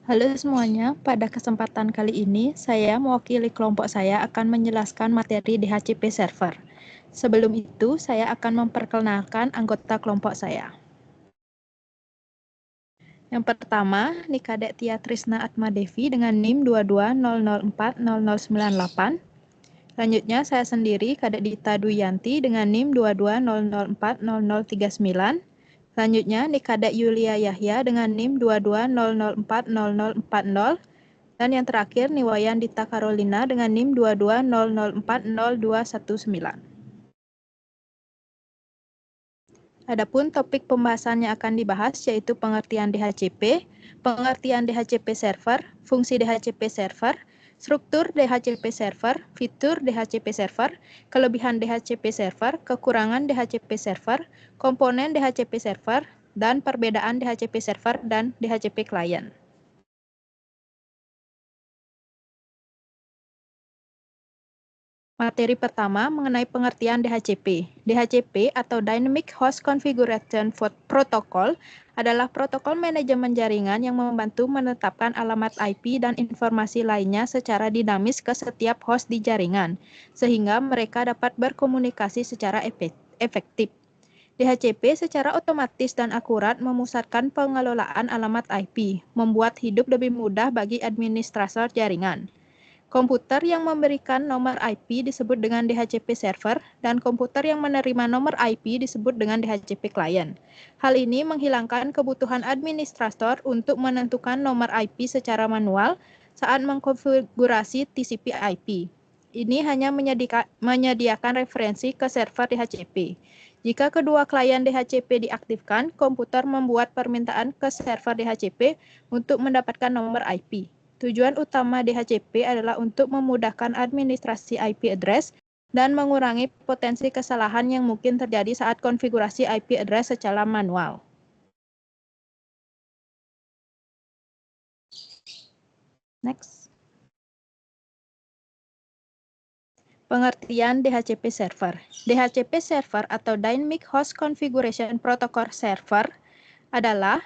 Halo semuanya, pada kesempatan kali ini saya mewakili kelompok saya akan menjelaskan materi DHCP server. Sebelum itu, saya akan memperkenalkan anggota kelompok saya. Yang pertama, Nikadek Tia Trisna Atmadevi dengan NIM 2200400498. Selanjutnya, saya sendiri, Kadek Dita Duyanti dengan NIM 2200400039. Selanjutnya, Nikadek Yulia Yahya dengan NIM 2200400040. Dan yang terakhir, Niwayan Dita Carolina dengan NIM 2200400219. Adapun topik pembahasan yang akan dibahas yaitu pengertian DHCP, pengertian DHCP server, fungsi DHCP server, struktur DHCP server, fitur DHCP server, kelebihan DHCP server, kekurangan DHCP server, komponen DHCP server, dan perbedaan DHCP server dan DHCP client. Materi pertama mengenai pengertian DHCP. DHCP atau Dynamic Host Configuration Protocol adalah protokol manajemen jaringan yang membantu menetapkan alamat IP dan informasi lainnya secara dinamis ke setiap host di jaringan, sehingga mereka dapat berkomunikasi secara efektif. DHCP secara otomatis dan akurat memusatkan pengelolaan alamat IP, membuat hidup lebih mudah bagi administrator jaringan. Komputer yang memberikan nomor IP disebut dengan DHCP server, dan komputer yang menerima nomor IP disebut dengan DHCP client. Hal ini menghilangkan kebutuhan administrator untuk menentukan nomor IP secara manual saat mengkonfigurasi TCP/IP. Ini hanya menyediakan referensi ke server DHCP. Jika kedua klien DHCP diaktifkan, komputer membuat permintaan ke server DHCP untuk mendapatkan nomor IP. Tujuan utama DHCP adalah untuk memudahkan administrasi IP address dan mengurangi potensi kesalahan yang mungkin terjadi saat konfigurasi IP address secara manual. Next. Pengertian DHCP server. DHCP server atau Dynamic Host Configuration Protocol Server adalah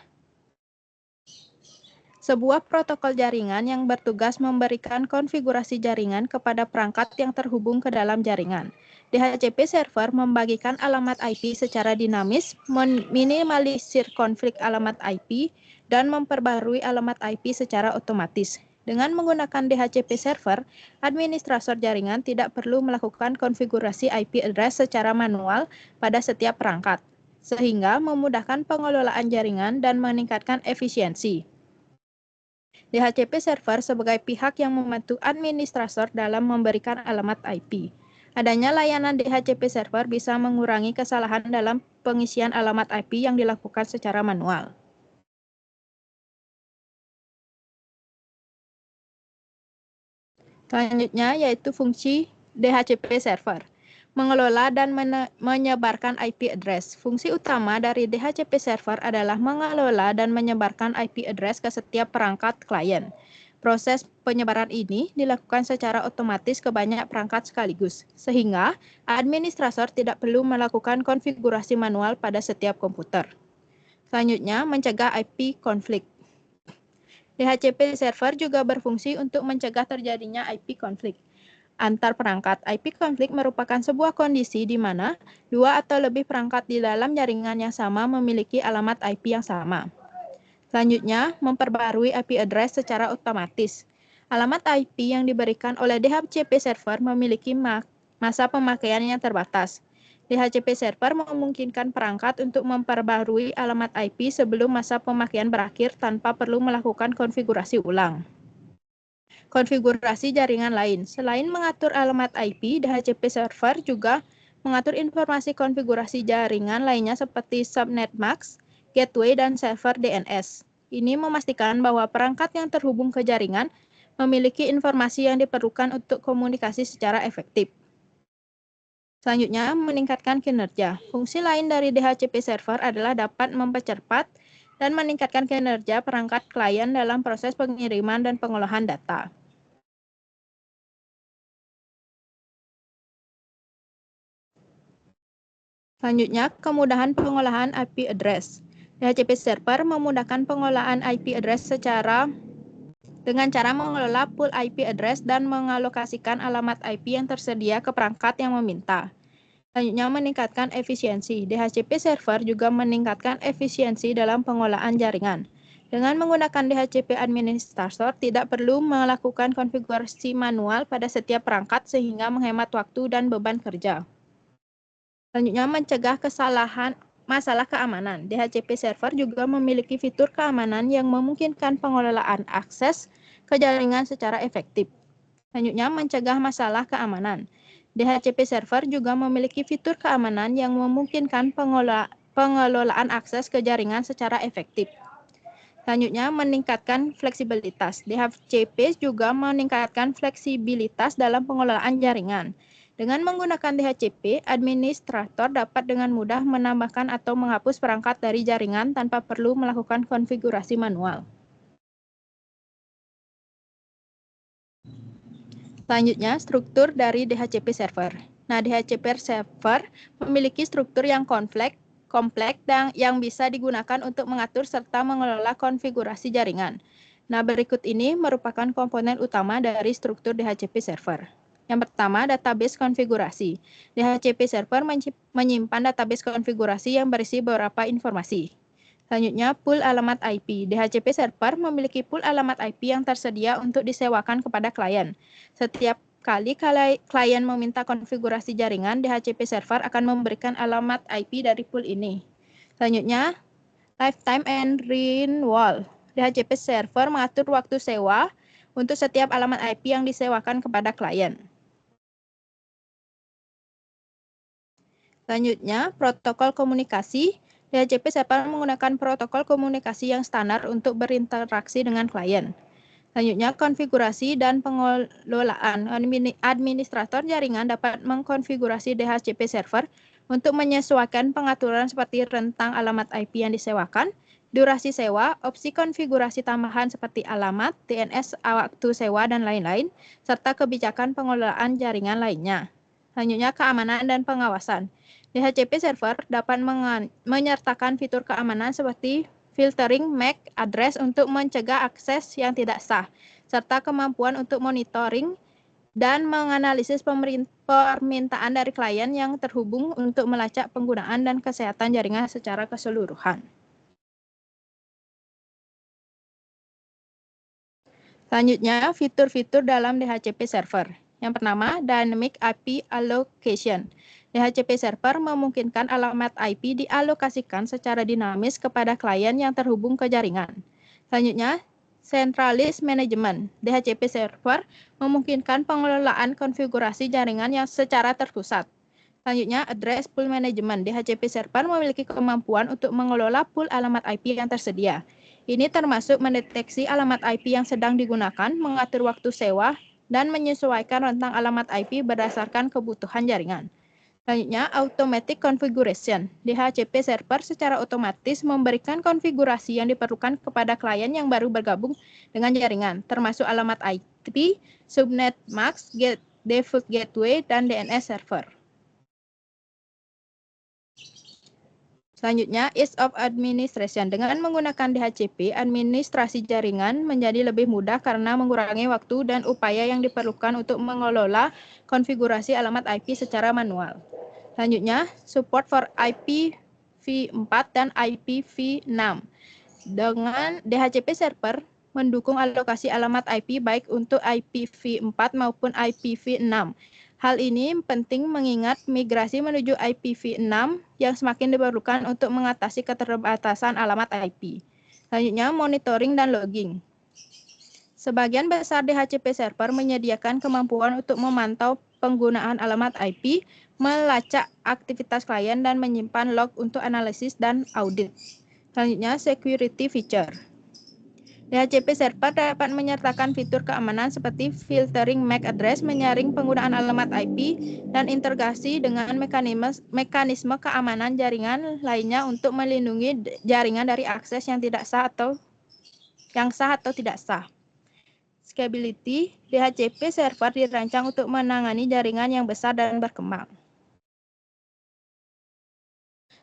sebuah protokol jaringan yang bertugas memberikan konfigurasi jaringan kepada perangkat yang terhubung ke dalam jaringan. DHCP server membagikan alamat IP secara dinamis, meminimalisir konflik alamat IP, dan memperbarui alamat IP secara otomatis. Dengan menggunakan DHCP server, administrator jaringan tidak perlu melakukan konfigurasi IP address secara manual pada setiap perangkat, sehingga memudahkan pengelolaan jaringan dan meningkatkan efisiensi. DHCP server sebagai pihak yang membantu administrator dalam memberikan alamat IP. Adanya layanan DHCP server bisa mengurangi kesalahan dalam pengisian alamat IP yang dilakukan secara manual. Selanjutnya yaitu fungsi DHCP server. Mengelola dan menyebarkan IP address. Fungsi utama dari DHCP server adalah mengelola dan menyebarkan IP address ke setiap perangkat klien. Proses penyebaran ini dilakukan secara otomatis ke banyak perangkat sekaligus, sehingga administrator tidak perlu melakukan konfigurasi manual pada setiap komputer. Selanjutnya, mencegah IP konflik. DHCP server juga berfungsi untuk mencegah terjadinya IP konflik antar perangkat. IP konflik merupakan sebuah kondisi di mana dua atau lebih perangkat di dalam jaringan yang sama memiliki alamat IP yang sama. Selanjutnya, memperbarui IP address secara otomatis. Alamat IP yang diberikan oleh DHCP server memiliki masa pemakaian yang terbatas. DHCP server memungkinkan perangkat untuk memperbarui alamat IP sebelum masa pemakaian berakhir tanpa perlu melakukan konfigurasi ulang. Konfigurasi jaringan lain. Selain mengatur alamat IP, DHCP server juga mengatur informasi konfigurasi jaringan lainnya seperti subnet mask, gateway, dan server DNS. Ini memastikan bahwa perangkat yang terhubung ke jaringan memiliki informasi yang diperlukan untuk komunikasi secara efektif. Selanjutnya, meningkatkan kinerja. Fungsi lain dari DHCP server adalah dapat mempercepat dan meningkatkan kinerja perangkat klien dalam proses pengiriman dan pengolahan data. Selanjutnya, kemudahan pengolahan IP address. DHCP server memudahkan pengolahan IP address secara dengan cara mengelola pool IP address dan mengalokasikan alamat IP yang tersedia ke perangkat yang meminta. Selanjutnya, meningkatkan efisiensi. DHCP server juga meningkatkan efisiensi dalam pengolahan jaringan. Dengan menggunakan DHCP administrator, tidak perlu melakukan konfigurasi manual pada setiap perangkat sehingga menghemat waktu dan beban kerja. Selanjutnya, mencegah masalah keamanan. DHCP server juga memiliki fitur keamanan yang memungkinkan pengelolaan akses ke jaringan secara efektif. Selanjutnya, mencegah masalah keamanan. DHCP server juga memiliki fitur keamanan yang memungkinkan pengelolaan akses ke jaringan secara efektif. Selanjutnya, meningkatkan fleksibilitas. DHCP juga meningkatkan fleksibilitas dalam pengelolaan jaringan. Dengan menggunakan DHCP, administrator dapat dengan mudah menambahkan atau menghapus perangkat dari jaringan tanpa perlu melakukan konfigurasi manual. Selanjutnya, struktur dari DHCP server. Nah, DHCP server memiliki struktur yang kompleks dan yang bisa digunakan untuk mengatur serta mengelola konfigurasi jaringan. Nah, berikut ini merupakan komponen utama dari struktur DHCP server. Yang pertama, database konfigurasi. DHCP server menyimpan database konfigurasi yang berisi beberapa informasi. Selanjutnya, pool alamat IP. DHCP server memiliki pool alamat IP yang tersedia untuk disewakan kepada klien. Setiap kali klien meminta konfigurasi jaringan, DHCP server akan memberikan alamat IP dari pool ini. Selanjutnya, lifetime and renewal. DHCP server mengatur waktu sewa untuk setiap alamat IP yang disewakan kepada klien. Selanjutnya, protokol komunikasi. DHCP server menggunakan protokol komunikasi yang standar untuk berinteraksi dengan klien. Selanjutnya, konfigurasi dan pengelolaan. Administrator jaringan dapat mengkonfigurasi DHCP server untuk menyesuaikan pengaturan seperti rentang alamat IP yang disewakan, durasi sewa, opsi konfigurasi tambahan seperti alamat, DNS waktu sewa, dan lain-lain, serta kebijakan pengelolaan jaringan lainnya. Selanjutnya, keamanan dan pengawasan. DHCP server dapat menyertakan fitur keamanan seperti filtering MAC address untuk mencegah akses yang tidak sah, serta kemampuan untuk monitoring dan menganalisis permintaan dari klien yang terhubung untuk melacak penggunaan dan kesehatan jaringan secara keseluruhan. Selanjutnya, fitur-fitur dalam DHCP server. Yang pertama, Dynamic IP Allocation. DHCP server memungkinkan alamat IP dialokasikan secara dinamis kepada klien yang terhubung ke jaringan. Selanjutnya, Centralized Management. DHCP server memungkinkan pengelolaan konfigurasi jaringan yang secara terpusat. Selanjutnya, Address Pool Management. DHCP server memiliki kemampuan untuk mengelola pool alamat IP yang tersedia. Ini termasuk mendeteksi alamat IP yang sedang digunakan, mengatur waktu sewa, dan menyesuaikan rentang alamat IP berdasarkan kebutuhan jaringan. Selanjutnya, Automatic Configuration. DHCP server secara otomatis memberikan konfigurasi yang diperlukan kepada klien yang baru bergabung dengan jaringan, termasuk alamat IP, subnet mask, default gateway, dan DNS server. Selanjutnya, ease of administration. Dengan menggunakan DHCP, administrasi jaringan menjadi lebih mudah karena mengurangi waktu dan upaya yang diperlukan untuk mengelola konfigurasi alamat IP secara manual. Selanjutnya, support for IPv4 dan IPv6. Dengan DHCP server mendukung alokasi alamat IP baik untuk IPv4 maupun IPv6. Hal ini penting mengingat migrasi menuju IPv6 yang semakin diperlukan untuk mengatasi keterbatasan alamat IP. Selanjutnya, monitoring dan logging. Sebagian besar DHCP server menyediakan kemampuan untuk memantau penggunaan alamat IP, melacak aktivitas klien, dan menyimpan log untuk analisis dan audit. Selanjutnya, security feature. DHCP server dapat menyertakan fitur keamanan seperti filtering MAC address, menyaring penggunaan alamat IP, dan integrasi dengan mekanisme keamanan jaringan lainnya untuk melindungi jaringan dari akses yang tidak sah atau tidak sah. Scalability, DHCP server dirancang untuk menangani jaringan yang besar dan berkembang.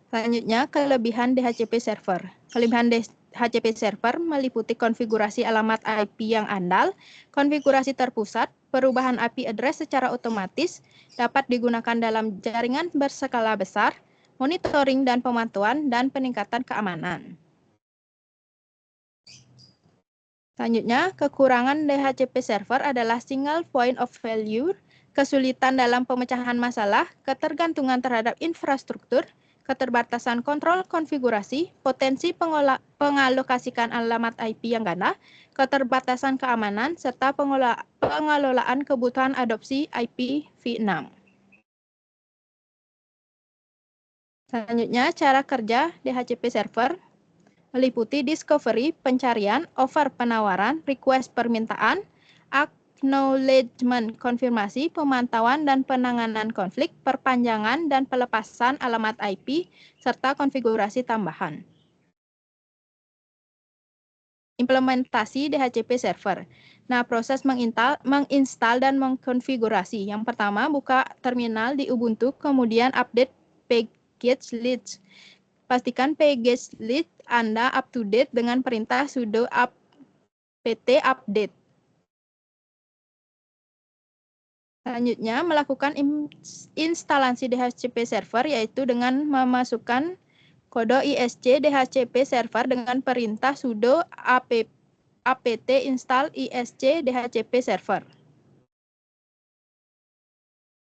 Selanjutnya, kelebihan DHCP server. Kelebihan DHCP server meliputi konfigurasi alamat IP yang andal, konfigurasi terpusat, perubahan IP address secara otomatis, dapat digunakan dalam jaringan berskala besar, monitoring dan pemantauan, dan peningkatan keamanan. Selanjutnya, kekurangan DHCP server adalah single point of failure, kesulitan dalam pemecahan masalah, ketergantungan terhadap infrastruktur, keterbatasan kontrol konfigurasi, potensi pengalokasikan alamat IP yang ganda, keterbatasan keamanan, serta pengelolaan kebutuhan adopsi IPv6. Selanjutnya, cara kerja DHCP server meliputi discovery, pencarian, offer penawaran, request permintaan, acknowledgement konfirmasi, pemantauan dan penanganan konflik, perpanjangan dan pelepasan alamat IP, serta konfigurasi tambahan. Implementasi DHCP server. Nah, proses menginstal dan mengkonfigurasi. Yang pertama, buka terminal di Ubuntu, kemudian update package list. Pastikan package list Anda up to date dengan perintah sudo apt update. Selanjutnya, melakukan instalasi DHCP server yaitu dengan memasukkan kode ISC DHCP server dengan perintah sudo apt install ISC DHCP server.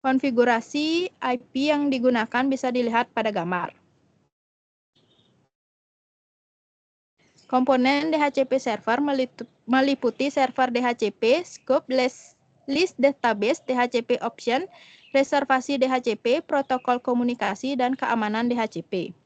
Konfigurasi IP yang digunakan bisa dilihat pada gambar. Komponen DHCP server meliputi server DHCP, scope, list database, DHCP option, reservasi DHCP, protokol komunikasi, dan keamanan DHCP.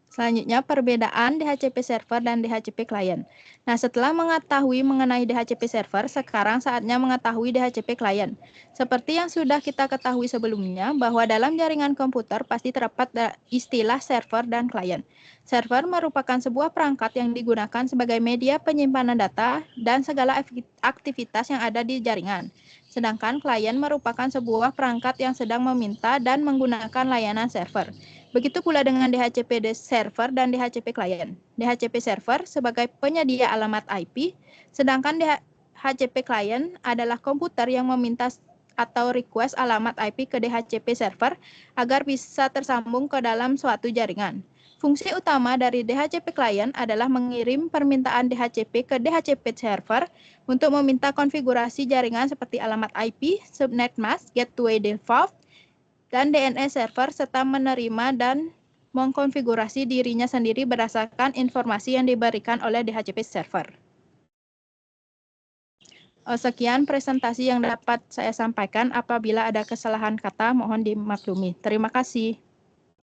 Selanjutnya, perbedaan DHCP server dan DHCP client. Nah, setelah mengetahui mengenai DHCP server, sekarang saatnya mengetahui DHCP client. Seperti yang sudah kita ketahui sebelumnya, bahwa dalam jaringan komputer pasti terdapat istilah server dan client. Server merupakan sebuah perangkat yang digunakan sebagai media penyimpanan data dan segala aktivitas yang ada di jaringan. Sedangkan klien merupakan sebuah perangkat yang sedang meminta dan menggunakan layanan server. Begitu pula dengan DHCP server dan DHCP client. DHCP server sebagai penyedia alamat IP, sedangkan DHCP client adalah komputer yang meminta atau request alamat IP ke DHCP server agar bisa tersambung ke dalam suatu jaringan. Fungsi utama dari DHCP client adalah mengirim permintaan DHCP ke DHCP server untuk meminta konfigurasi jaringan seperti alamat IP, subnet mask, gateway default, dan DNS server serta menerima dan mengkonfigurasi dirinya sendiri berdasarkan informasi yang diberikan oleh DHCP server. Sekian presentasi yang dapat saya sampaikan. Apabila ada kesalahan kata, mohon dimaklumi. Terima kasih.